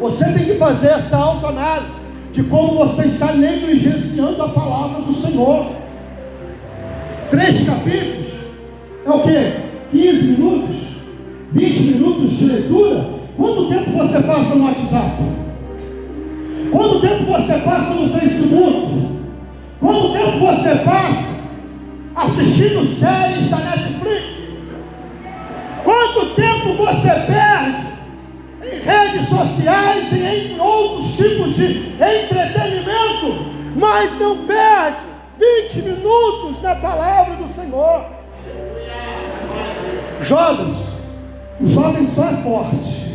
Você tem que fazer essa autoanálise de como você está negligenciando a palavra do Senhor. 3 capítulos é o quê? 15 minutos? 20 minutos de leitura? Quanto tempo você passa no WhatsApp? Quanto tempo você passa no Facebook? Quanto tempo você passa assistindo séries da Netflix? Quanto tempo você perde em redes sociais e em outros tipos de entretenimento, mas não perde 20 minutos na palavra do Senhor? Jovens, o jovem só é forte,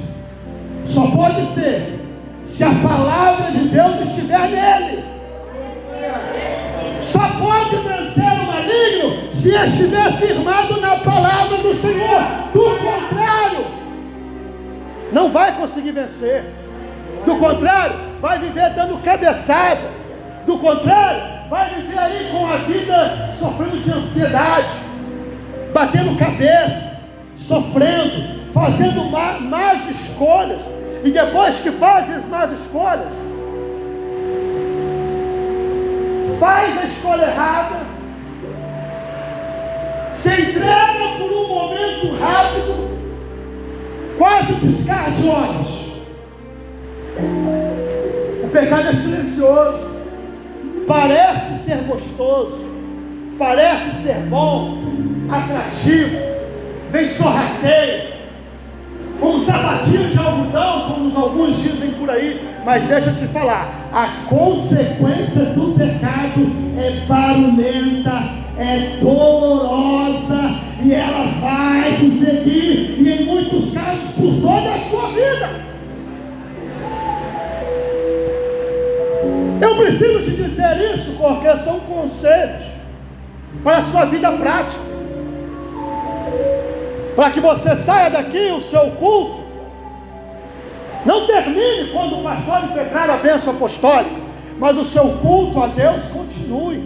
só pode ser se a palavra de Deus estiver nele. Só pode vencer o maligno se estiver firmado na palavra do Senhor. Do contrário, não vai conseguir vencer. Do contrário, vai viver dando cabeçada. Do contrário, vai viver aí com a vida sofrendo de ansiedade, batendo cabeça, sofrendo, fazendo más escolhas. E depois que faz as más escolhas, faz a escolha errada, se entrega por um momento rápido, quase piscar de olhos. O pecado é silencioso, parece ser gostoso, parece ser bom, atrativo, vem sorrateio, como sapatinho de algodão, como alguns dizem por aí. Mas deixa eu te falar, a consequência do pecado é barulhenta, é dolorosa, e ela vai te seguir, e em muitos casos por toda a sua vida. Eu preciso te dizer isso porque são conselhos para a sua vida prática, para que você saia daqui, o seu culto não termine quando o pastor impetrar a bênção apostólica, mas o seu culto a Deus continue,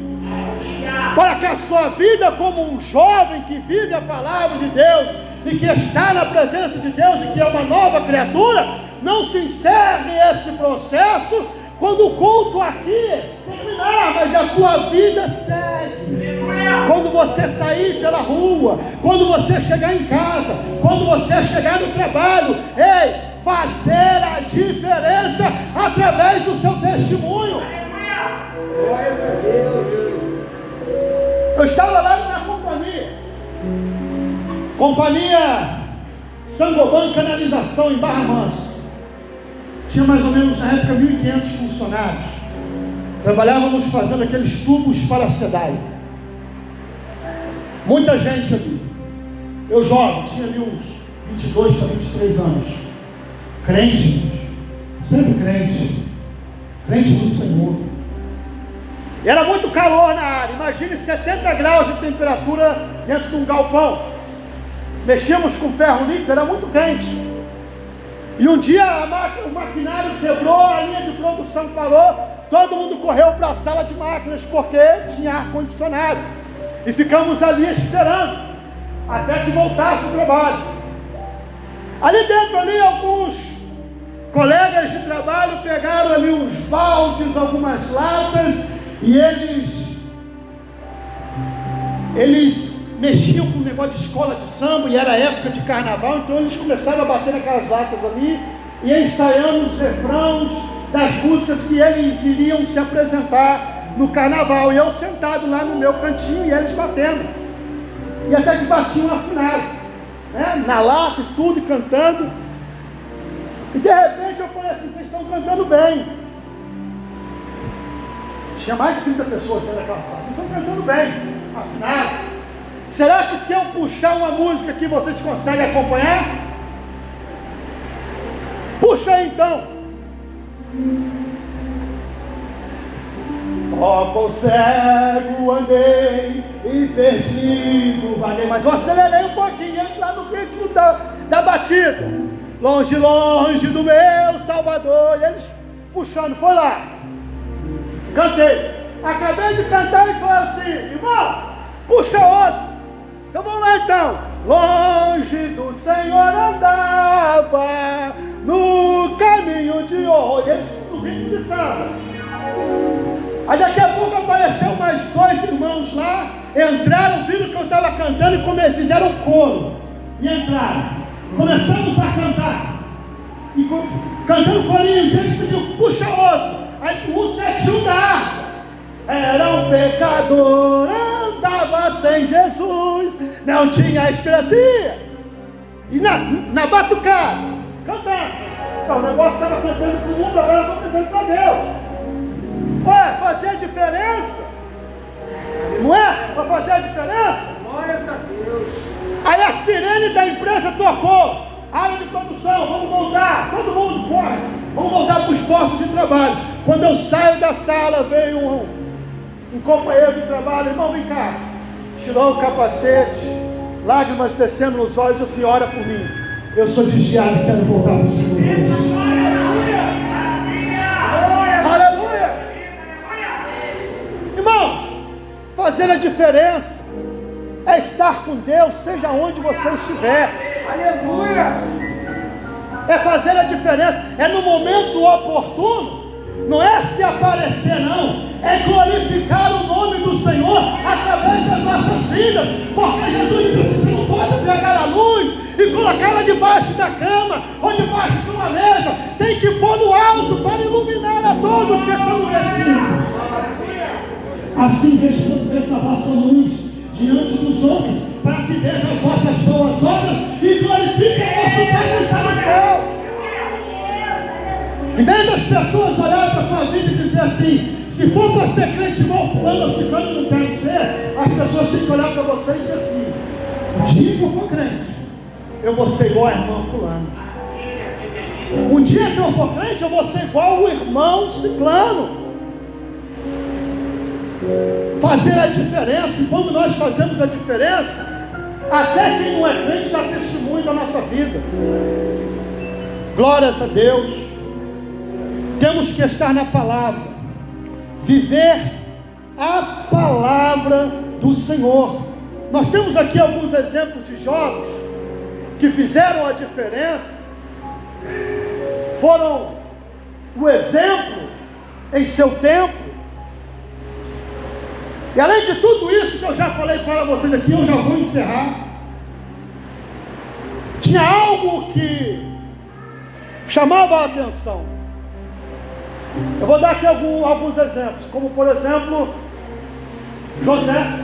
para que a sua vida como um jovem que vive a palavra de Deus e que está na presença de Deus e que é uma nova criatura, não se encerre esse processo quando o culto aqui terminar, mas a tua vida segue. Quando você sair pela rua, quando você chegar em casa, quando você chegar no trabalho, ei, fazer a diferença através do seu testemunho. Eu estava lá na minha companhia Sangoban Canalização em Barra Mansa. Tinha mais ou menos na época 1.500 funcionários. Trabalhávamos fazendo aqueles tubos para a SEDAI. Muita gente ali. Eu jovem, tinha ali uns 22 para 23 anos. Crente, sempre crente. Crente do Senhor. E era muito calor na área. Imagine 70 graus de temperatura dentro de um galpão. mexíamos com ferro líquido, era muito quente. E um dia o maquinário quebrou, a linha de produção parou, todo mundo correu para a sala de máquinas porque tinha ar-condicionado. E ficamos ali esperando, até que voltasse o trabalho. Ali dentro, alguns colegas de trabalho pegaram ali uns baldes, algumas latas, e eles mexiam com um negócio de escola de samba, e era época de carnaval, então eles começaram a bater naquelas latas ali, e ensaiando os refrãos das músicas que eles iriam se apresentar no carnaval, e eu sentado lá no meu cantinho, e eles batendo, e até que batiam afinado, né? Na lata e tudo, e cantando, e de repente eu falei assim: vocês estão cantando bem. Tinha mais de 30 pessoas dentro daquela sala. Vocês estão cantando bem, afinado. Será que se eu puxar uma música aqui, vocês conseguem acompanhar? Puxa aí então. Ó, com cego andei e perdido vaguei. Mas eu acelerei um pouquinho, eles lá no ritmo da batida. Longe, longe do meu Salvador. E eles puxando, foi lá. Cantei. Acabei de cantar e falei assim: irmão, puxa outro. Então vamos lá então. Longe do Senhor andava no caminho de horror. E eles no ritmo de samba. Aí daqui a pouco apareceu mais dois irmãos lá. Entraram, viram que eu estava cantando e fizeram coro. E entraram. Começamos a cantar. E cantando corinhos, eles pediram: puxa outro. Aí um setinho da harpa. Era um pecador, andava sem Jesus, não tinha esperança. E na batucada, cantando. Então, o negócio estava cantando para o mundo, agora eu estou cantando para Deus. Ué, fazer a diferença? Não é? Para fazer a diferença? Glória a Deus. Aí a sirene da empresa tocou. Área de produção, vamos voltar. Todo mundo corre. Vamos voltar para os postos de trabalho. Quando eu saio da sala, veio um companheiro de trabalho: irmão, vem cá. Tirou o capacete, lágrimas descendo nos olhos, e disse: ora por mim. Eu sou desviado e quero voltar para o Senhor. Aleluia! Irmãos, fazer a diferença é estar com Deus, seja onde você estiver. Aleluia! É fazer a diferença, é no momento oportuno. Não é se aparecer, não. É glorificar o nome do Senhor através das nossas vidas. Porque Jesus disse: você não pode pegar a luz e colocá-la debaixo da cama ou debaixo de uma mesa. Tem que pôr no alto para iluminar a todos que estão no recinto. Assim resplandeça a vossa luz diante dos homens, para que vejam as vossas boas obras e glorifiquem o nosso Pai que está no céu. Em vez das pessoas olharem para a tua vida e dizer assim: se for para ser crente igual fulano ou ciclano, eu não quero ser. As pessoas têm que olhar para você e dizer assim: um dia que eu for crente, eu vou ser igual a irmã fulano. Um dia que eu for crente, eu vou ser igual o irmão ciclano. Fazer a diferença. E quando nós fazemos a diferença, até quem não é crente dá testemunho da nossa vida. Glórias a Deus. Temos que estar na palavra, viver a palavra do Senhor. Nós temos aqui alguns exemplos de jovens que fizeram a diferença, foram o exemplo em seu tempo. E além de tudo isso que eu já falei para vocês aqui, eu já vou encerrar. Tinha algo que chamava a atenção. Eu vou dar aqui alguns exemplos, como por exemplo, José.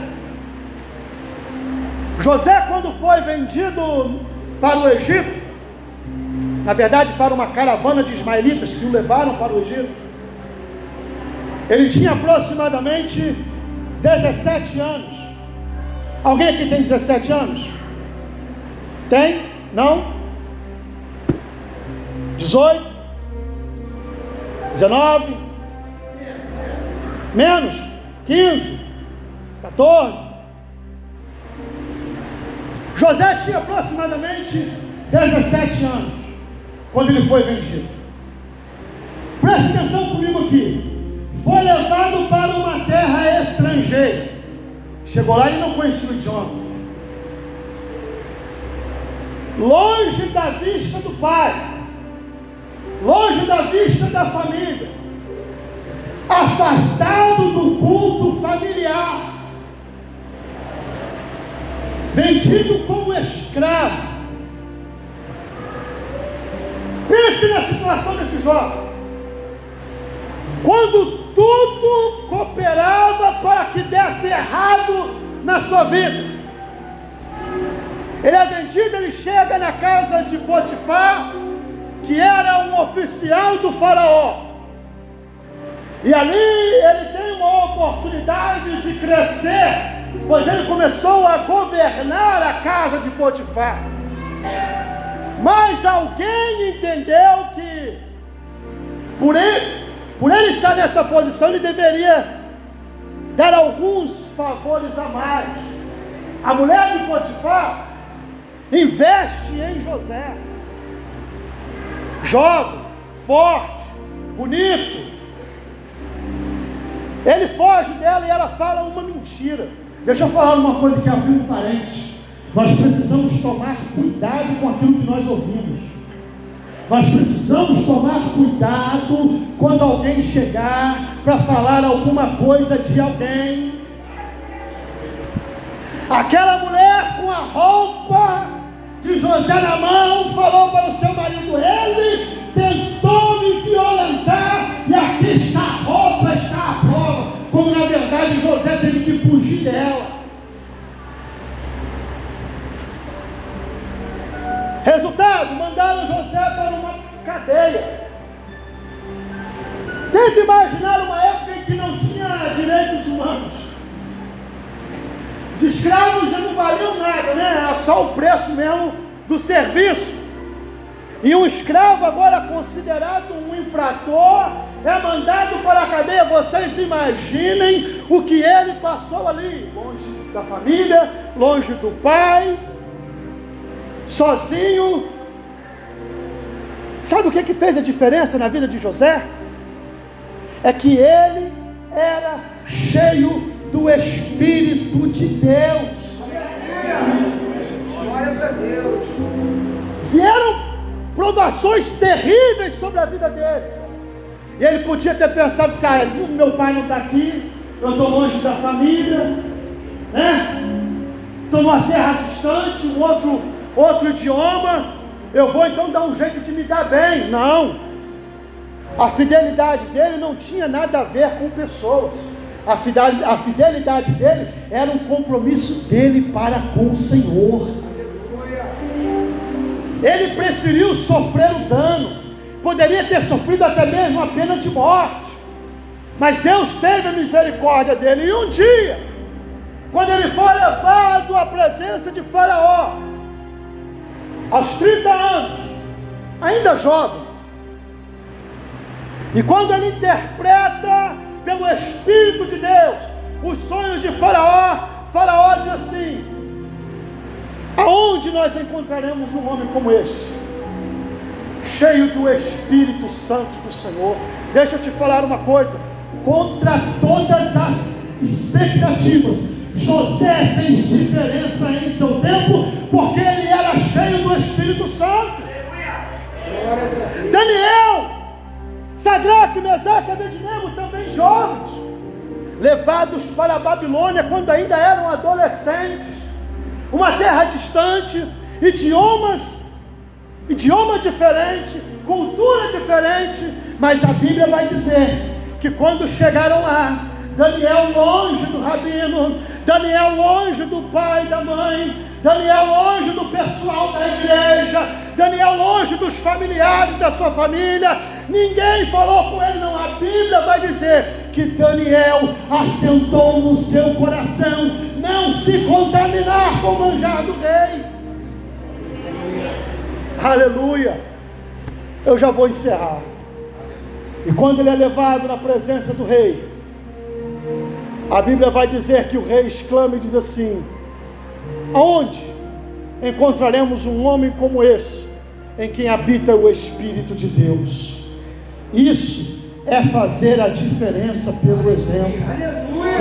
José, quando foi vendido para o Egito, na verdade para uma caravana de ismaelitas que o levaram para o Egito, ele tinha aproximadamente 17 anos. Alguém aqui tem 17 anos? Tem? Não? 18? 19? Menos? 15? 14? José tinha aproximadamente 17 anos quando ele foi vendido. Preste atenção comigo aqui. Foi levado para uma terra estrangeira. Chegou lá e não conhecia o idioma. Longe da vista do pai, longe da vista da família, afastado do culto familiar, vendido como escravo. Pense na situação desse jovem. Quando tudo cooperava para que desse errado na sua vida, ele é vendido, ele chega na casa de Potifar, que era um oficial do faraó. E ali ele tem uma oportunidade de crescer, pois ele começou a governar a casa de Potifar. Mas alguém entendeu que por ele estar nessa posição, ele deveria dar alguns favores a mais. A mulher de Potifar investe em José, jovem, forte, bonito. Ele foge dela e ela fala uma mentira. Deixa eu falar uma coisa que abriu um parente. Nós precisamos tomar cuidado com aquilo que nós ouvimos. Nós precisamos tomar cuidado quando alguém chegar para falar alguma coisa de alguém. Aquela mulher com a roupa de José na mão falou para o seu marido: ele tentou me violentar e aqui está a roupa, está a prova. Como na verdade José teve que fugir dela. Resultado, mandaram José para uma cadeia. Tenta imaginar uma época em que não tinha direitos humanos. Os escravos já não valiam nada, né? Era só o preço mesmo do serviço. E um escravo agora considerado um infrator é mandado para a cadeia. Vocês imaginem o que ele passou ali, longe da família, longe do pai, sozinho. Sabe o que fez a diferença na vida de José? É que ele era cheio do Espírito de Deus. Glórias a Deus. Vieram provações terríveis sobre a vida dele. E ele podia ter pensado assim: meu pai não está aqui, eu estou longe da família, né? Estou numa terra distante, um outro idioma, eu vou então dar um jeito de me dar bem. Não, a fidelidade dele não tinha nada a ver com pessoas. A fidelidade dele era um compromisso dele para com o Senhor. Ele preferiu sofrer o dano. Poderia ter sofrido até mesmo a pena de morte, mas Deus teve a misericórdia dele. E um dia, quando ele foi levado à presença de Faraó, aos 30 anos, ainda jovem, e quando ele interpreta pelo Espírito de Deus os sonhos de Faraó, Faraó diz assim: aonde nós encontraremos um homem como este, cheio do Espírito Santo do Senhor? Deixa eu te falar uma coisa: contra todas as expectativas, José fez diferença em seu tempo, porque ele era cheio do Espírito Santo. Daniel, Sadraque, Mesaque e Abednego, também jovens, levados para a Babilônia quando ainda eram adolescentes, uma terra distante, idioma diferente, cultura diferente, mas a Bíblia vai dizer que quando chegaram lá, Daniel longe do rabino, Daniel longe do pai e da mãe, Daniel longe do pessoal da igreja, Daniel longe dos familiares da sua família, ninguém falou com ele não. A Bíblia vai dizer que Daniel assentou no seu coração não se contaminar com o manjar do rei. Aleluia. Eu já vou encerrar. E quando ele é levado na presença do rei, a Bíblia vai dizer que o rei exclama e diz assim: aonde encontraremos um homem como esse, em quem habita o Espírito de Deus. Isso é fazer a diferença pelo exemplo.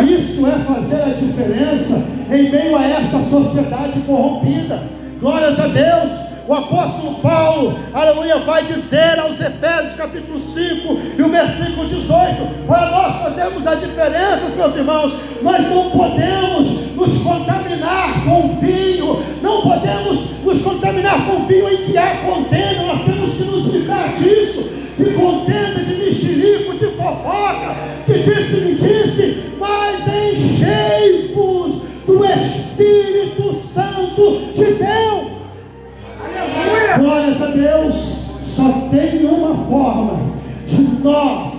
Isso é fazer a diferença em meio a essa sociedade corrompida. Glórias a Deus. O apóstolo Paulo, aleluia, vai dizer aos Efésios capítulo 5 e o versículo 18, para nós fazermos a diferença, meus irmãos, nós não podemos nos contaminar com vinho, não podemos nos contaminar com vinho em que há contenda, nós temos que nos livrar disso, de contenda, de mexerico, de fofoca, de disse-me-disse, mas enchei-vos do Espírito Santo de Deus. Glórias a Deus. Só tem uma forma de nós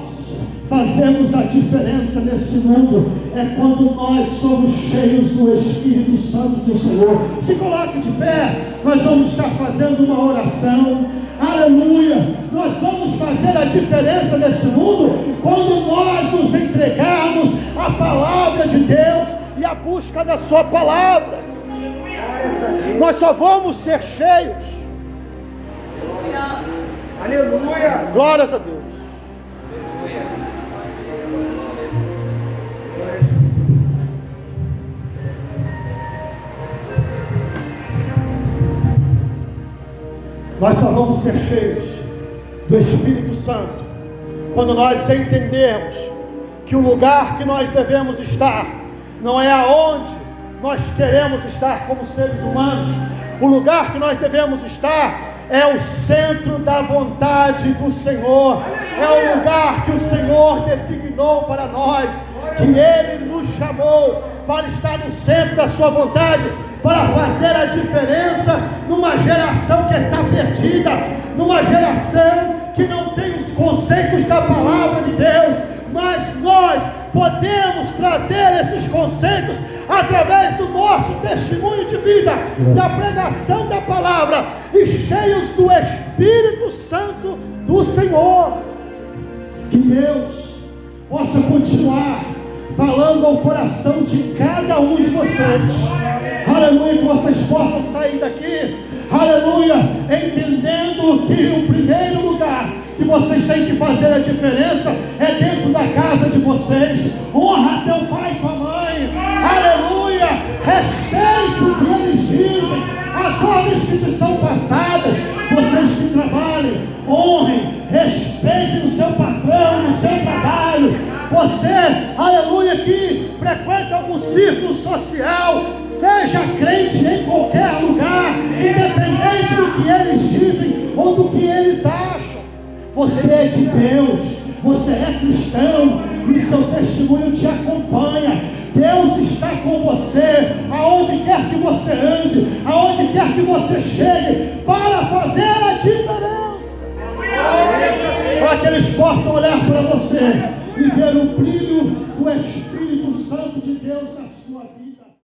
fazermos a diferença nesse mundo, é quando nós somos cheios do Espírito Santo do Senhor. Se coloque de pé, nós vamos estar fazendo uma oração. Aleluia. Nós vamos fazer a diferença nesse mundo quando nós nos entregarmos à palavra de Deus e à busca da sua palavra. Nós só vamos ser cheios. Aleluia. Glórias a Deus. Nós só vamos ser cheios do Espírito Santo quando nós entendermos que o lugar que nós devemos estar não é aonde nós queremos estar como seres humanos. O lugar que nós devemos estar é o centro da vontade do Senhor, é o lugar que o Senhor designou para nós, que Ele nos chamou para estar no centro da sua vontade, para fazer a diferença numa geração que está perdida, numa geração que não tem os conceitos da palavra de Deus, mas nós podemos trazer esses conceitos através do nosso testemunho de vida, da pregação da palavra e cheios do Espírito Santo do Senhor. Que Deus possa continuar falando ao coração de cada um de vocês. Aleluia, que vocês possam sair daqui, aleluia, entendendo que o primeiro lugar que vocês têm que fazer a diferença é dentro da casa de vocês. Honra teu pai e tua mãe, aleluia, respeite o que eles dizem, as ordens que te são passadas. Vocês que trabalhem, honrem, respeitem o seu patrão, no seu trabalho. Você, aleluia, que frequenta algum círculo social, seja crente em qualquer lugar, independente do que eles dizem ou do que eles acham. Você é de Deus, você é cristão e seu testemunho te acompanha. Deus está com você, aonde quer que você ande, aonde quer que você chegue, para fazer a diferença. Para que eles possam olhar para você e ver o brilho do Espírito Santo de Deus na sua vida.